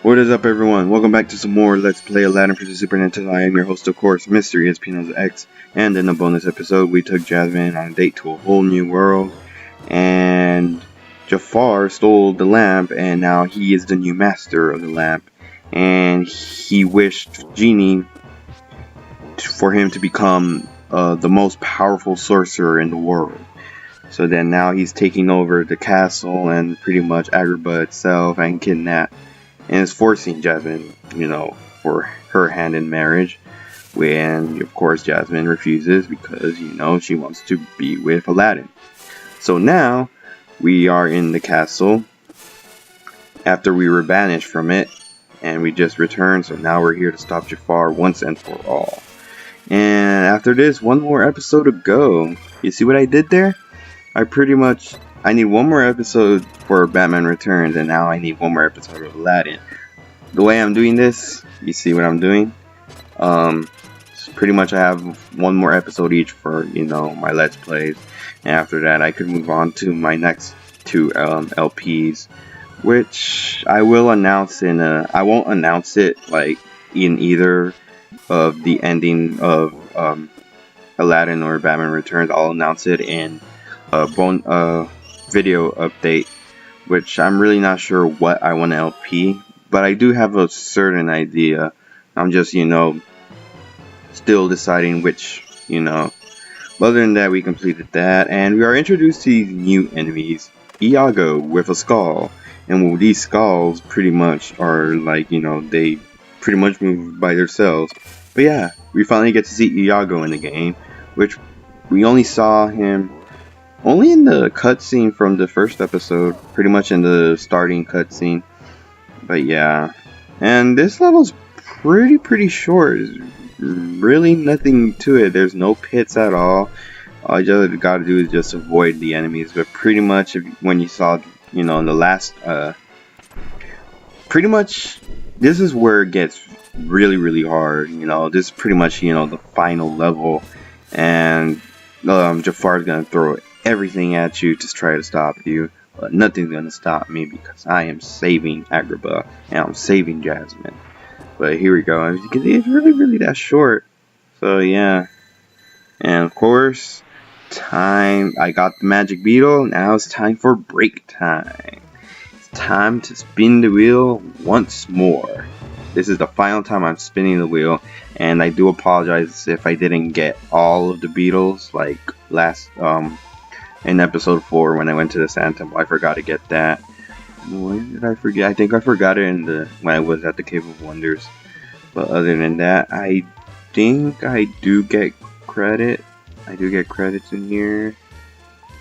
What is up, everyone? Welcome back to some more Let's Play Aladdin for the Super Nintendo. I am your host, of course, Mr. ESPNX, and in a bonus episode, we took Jasmine on a date to a whole new world, and Jafar stole the lamp, and now he is the new master of the lamp, and he wished Genie for him to become the most powerful sorcerer in the world. So then now he's taking over the castle and pretty much Agrabah itself and kidnap. And is forcing Jasmine, for her hand in marriage. When, of course, Jasmine refuses because, she wants to be with Aladdin. So now, we are in the castle after we were banished from it. And we just returned, so now we're here to stop Jafar once and for all. And after this, one more episode to go. You see what I did there? I need one more episode for Batman Returns, and now I need one more episode of Aladdin. The way I'm doing this, you see what I'm doing? Pretty much I have one more episode each for, my Let's Plays. And after that, I could move on to my next two LPs, which I will announce I won't announce it, in either of the ending of Aladdin or Batman Returns. I'll announce it in video update, which I'm really not sure what I want to LP, but I do have a certain idea. I'm just, still deciding which, But other than that, we completed that, and we are introduced to these new enemies, Iago with a skull, and these skulls pretty much are they pretty much move by themselves. But yeah, we finally get to see Iago in the game, which we only saw him only in the cutscene from the first episode, pretty much in the starting cutscene. But yeah, and this level's pretty short. There's really nothing to it. There's no pits at all. All you just gotta do is just avoid the enemies. But pretty much, when you saw, in the last, pretty much, this is where it gets really hard. This is pretty much, the final level, and Jafar's gonna throw everything at you to try to stop you, but nothing's gonna stop me because I am saving Agrabah and I'm saving Jasmine. But here we go. As you can see, it's really that short. So yeah, and of course, I got the magic beetle. Now it's time for break time. It's time to spin the wheel once more. This is the final time I'm spinning the wheel, and I do apologize if I didn't get all of the beetles like last in episode 4 when I went to the Sand Temple. I forgot to get that. When did I forget? I think I forgot it when I was at the Cave of Wonders. But other than that, I think I do get credit. I do get credits in here.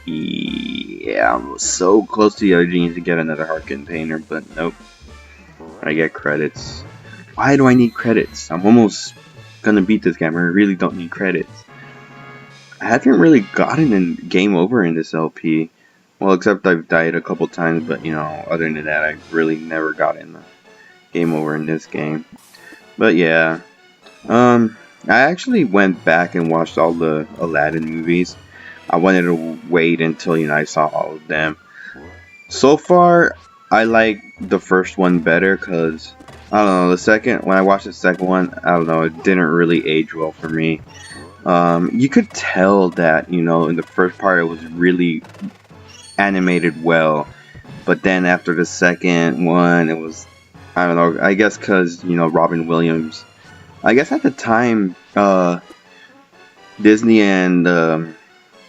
Yeah, I'm so close to the other genies to get another heart container, but nope. I get credits. Why do I need credits? I'm almost gonna beat this game. I really don't need credits. I haven't really gotten a game over in this LP. Well, except I've died a couple times, but other than that, I've really never gotten a game over in this game. But yeah, I actually went back and watched all the Aladdin movies. I wanted to wait until I saw all of them. So far, I like the first one better because I don't know, when I watched the second one, I don't know, it didn't really age well for me. You could tell that, in the first part it was really animated well, but then after the second one, it was, I don't know, I guess because, Robin Williams, I guess at the time, Disney and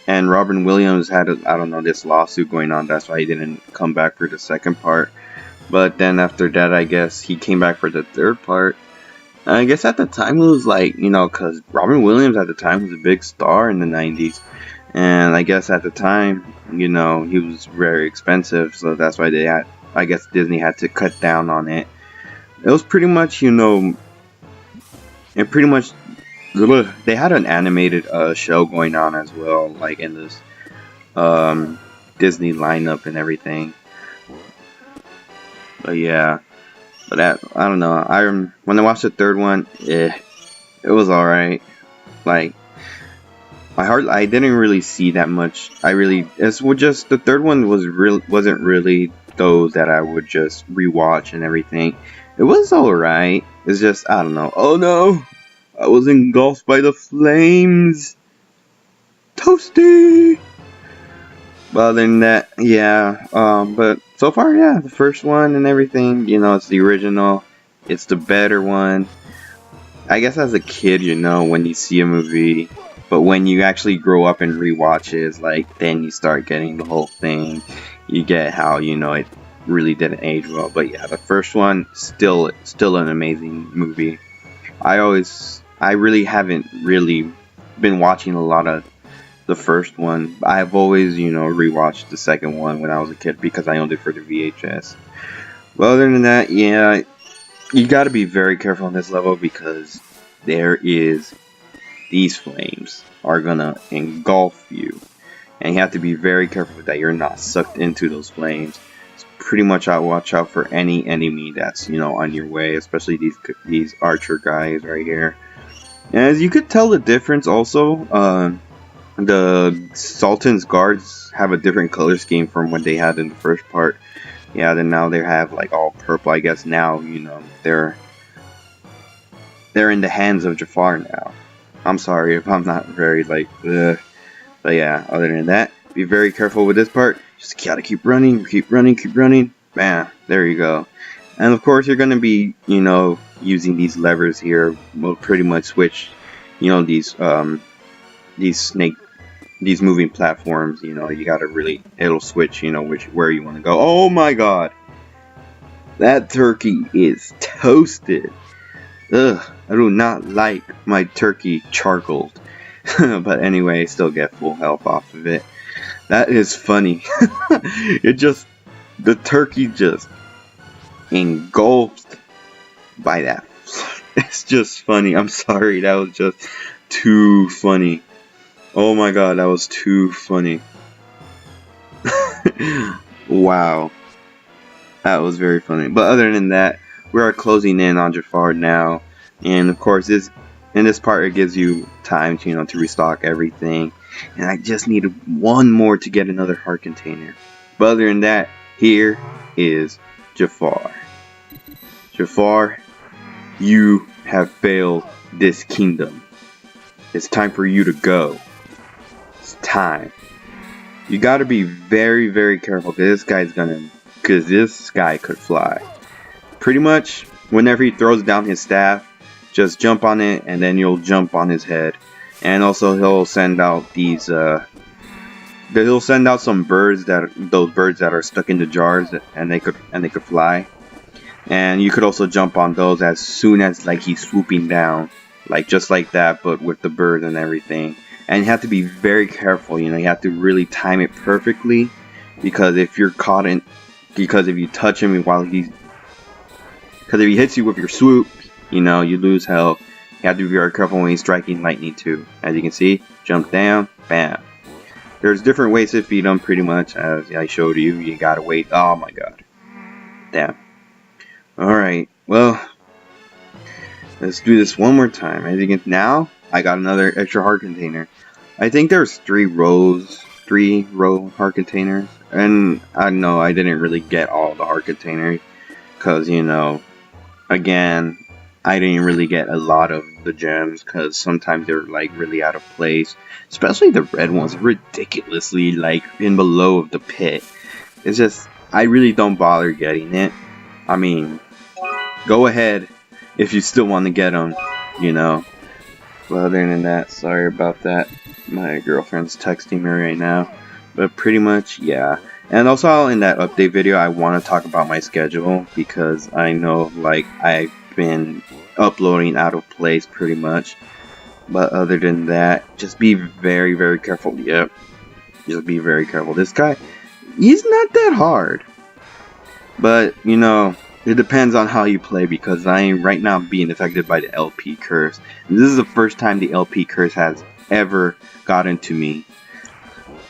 Robin Williams had, I don't know, this lawsuit going on, that's why he didn't come back for the second part. But then after that, I guess he came back for the third part. I guess at the time it was because Robin Williams at the time was a big star in the 90s. And I guess at the time, he was very expensive. So that's why I guess Disney had to cut down on it. It was pretty much, and pretty much, they had an animated show going on as well, like in this Disney lineup and everything. But yeah. But I don't know. When I watched the third one, it was alright. Like, I didn't really see that much. The third one wasn't really those that I would just rewatch and everything. It was alright. It's just, I don't know. Oh no! I was engulfed by the flames! Toasty! But other than that, yeah. But so far, yeah, the first one and everything, you know, it's the original. It's the better one. I guess as a kid, you know, when you see a movie, but when you actually grow up and rewatch it, it's like, then you start getting the whole thing. You get how, you know, it really didn't age well. But yeah, the first one, still an amazing movie. I really haven't really been watching a lot of the first one. I've always, you know, rewatched the second one when I was a kid because I owned it for the VHS. But other than that, yeah, you gotta be very careful on this level because these flames are gonna engulf you. And you have to be very careful that you're not sucked into those flames. So pretty much watch out for any enemy that's, you know, on your way, especially these archer guys right here. And as you could tell the difference also, the Sultan's guards have a different color scheme from what they had in the first part. Yeah, then now they have like all purple. I guess now, you know, they're in the hands of Jafar now. I'm sorry if I'm not very like, but yeah. Other than that, be very careful with this part. Just gotta keep running, keep running. Bam, there you go. And of course, you're gonna be, you know, using these levers here. Will pretty much switch, you know, these moving platforms, you know, you gotta really, it'll switch, you know, where you want to go. Oh my god, that turkey is toasted. Ugh, I do not like my turkey charcoaled. But anyway, still get full health off of it. That is funny. The turkey just engulfed by that. It's just funny. I'm sorry, that was just too funny. Oh my god, that was too funny. Wow. That was very funny. But other than that, we are closing in on Jafar now. And of course, in this part, it gives you time to, you know, to restock everything. And I just needed one more to get another heart container. But other than that, here is Jafar. Jafar, you have failed this kingdom. It's time for you to go. Time. You gotta be very, very careful because this guy could fly. Pretty much, whenever he throws down his staff, just jump on it and then you'll jump on his head. And also he'll send out he'll send out some birds those birds that are stuck in the jars and they could fly. And you could also jump on those as soon as like he's swooping down, like just like that, but with the birds and everything. And you have to be very careful, you know, you have to really time it perfectly, because if you're caught in, because if you touch him because if he hits you with your swoop, you know, you lose health. You have to be very careful when he's striking lightning too. As you can see, jump down, bam. There's different ways to feed him, pretty much, as I showed you. You gotta wait. Oh my god. Damn. Alright, well, let's do this one more time. As you can, now, I got another extra heart container. I think there's 3 row heart containers. And I know I didn't really get all the heart containers. Because, you know, again, I didn't really get a lot of the gems. Because sometimes they're like really out of place. Especially the red ones, ridiculously like in below of the pit. It's just, I really don't bother getting it. I mean, go ahead if you still want to get them, you know. But other than that, sorry about that. My girlfriend's texting me right now. But pretty much, yeah. And also in that update video, I want to talk about my schedule. Because I know, like, I've been uploading out of place pretty much. But other than that, just be very, very careful. Yep. Just be very careful. This guy, he's not that hard. But, you know, it depends on how you play, because I am right now being affected by the LP curse. And this is the first time the LP curse has ever gotten to me.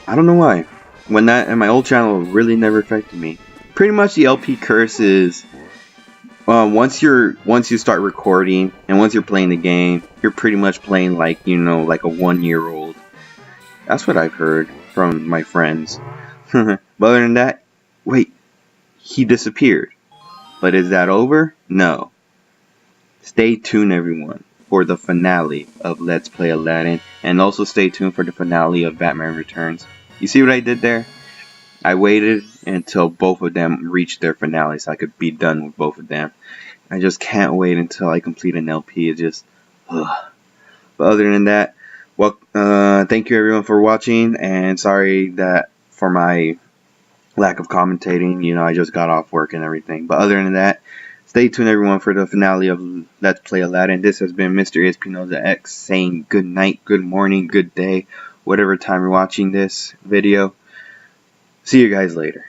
I don't know why. When that in my old channel really never affected me. Pretty much the LP curse is once you start recording and once you're playing the game, you're pretty much playing like, you know, like a 1-year-old. That's what I've heard from my friends. But other than that, wait, he disappeared. But is that over? No. Stay tuned, everyone, for the finale of Let's Play Aladdin, and also stay tuned for the finale of Batman Returns. You see what I did there? I waited until both of them reached their finale so I could be done with both of them. I just can't wait until I complete an LP. It just, ugh. But other than that, well, thank you everyone for watching, and sorry that for my lack of commentating. You know, I just got off work and everything. But other than that, stay tuned everyone for the finale of Let's Play Aladdin. This has been Mr. Espinoza X saying good night, good morning, good day, whatever time you're watching this video. See you guys later.